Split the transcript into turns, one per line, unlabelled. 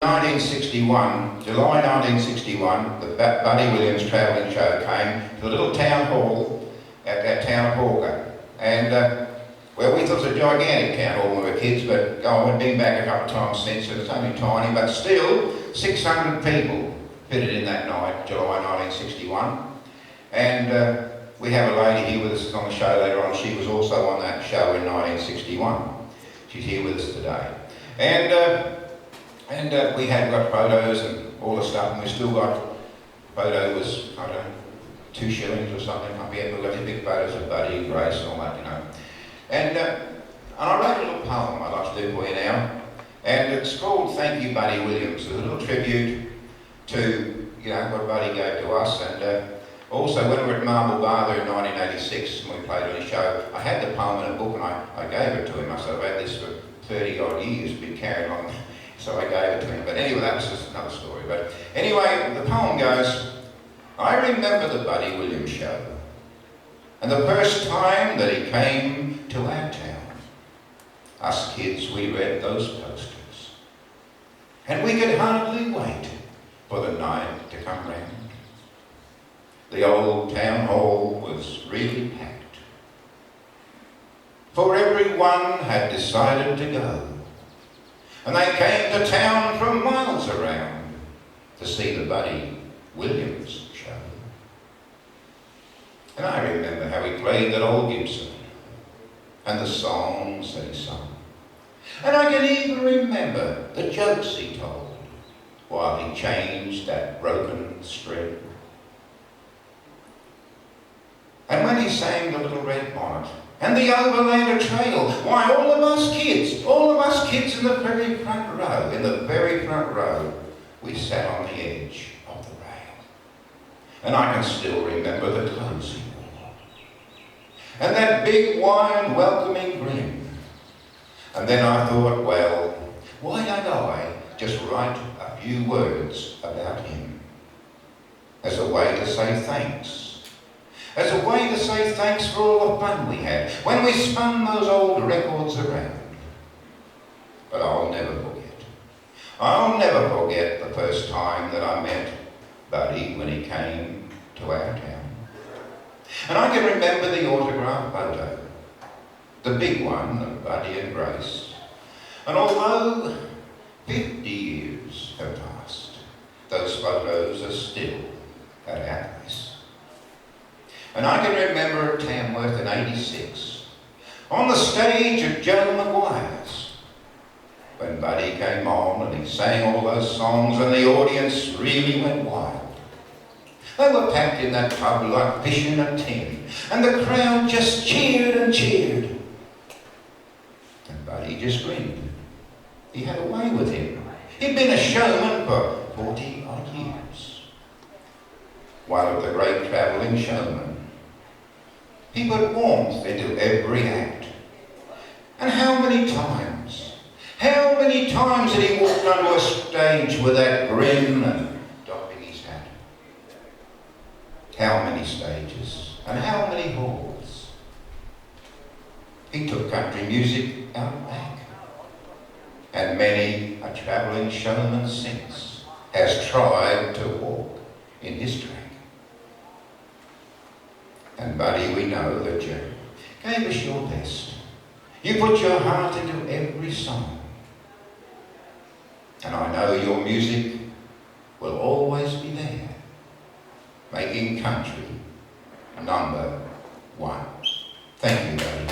July 1961, the Buddy Williams travelling show came to the little town hall at that town of Hawker. And, well, we thought it was a gigantic town hall when we were kids, but I've been back a couple of times since, and it's only tiny, but still 600 people fitted in that night, July 1961. And we have a lady here with us on the show later on. She was also on that show in 1961. She's here with us today. And we had got photos and all the stuff, and we still got photo was, I don't know, 2 shillings or something. We had got big photos of Buddy and Grace and all that, you know. And I wrote a little poem I'd like to do for you now, and it's called Thank You Buddy Williams. It's a little tribute to, you know, what Buddy gave to us. And also when we were at Marble Bar in 1986 and we played on his show, I had the poem in a book and I gave it to him. I said, I've had this for 30 odd years, been carrying on. So I gave it to him. But anyway, that was just another story. But anyway, the poem goes, I remember the Buddy Williams show and the first time that he came to our town. Us kids, we read those posters and we could hardly wait for the night to come round. The old town hall was really packed, for everyone had decided to go. And they came to town from miles around to see the Buddy Williams show. And I remember how he played that old Gibson and the songs that he sung. And I can even remember the jokes he told while he changed that broken string. And when he sang the Little Red Bonnet and the Overlander Trail, why, all of us kids in the very front row, we sat on the edge of the rail. And I can still remember the clothes he wore, and that big, wide, welcoming grin. And then I thought, well, why don't I just write a few words about him as a way to say thanks. As a way to say thanks for all the fun we had when we spun those old records around. But I'll never forget the first time that I met Buddy when he came to our town. And I can remember the autograph photo, the big one of Buddy and Grace. And although 50 years have passed, those photos are still at our place. And I can remember at Tamworth in '86, on the stage at Joe Maguire's, when Buddy came on and he sang all those songs and the audience really went wild. They were packed in that pub like fish in a tin, and the crowd just cheered and cheered. And Buddy just grinned. He had a way with him. He'd been a showman for 40 odd years. One of the great travelling showmen. He put warmth into every act. And how many times did he walk onto a stage with that grin and doffing his hat? How many stages and how many halls? He took country music out back. And many a travelling showman since has tried to walk in his track. And Buddy, we know that you gave us your best. You put your heart into every song. And I know your music will always be there, making country #1. Thank you, Buddy.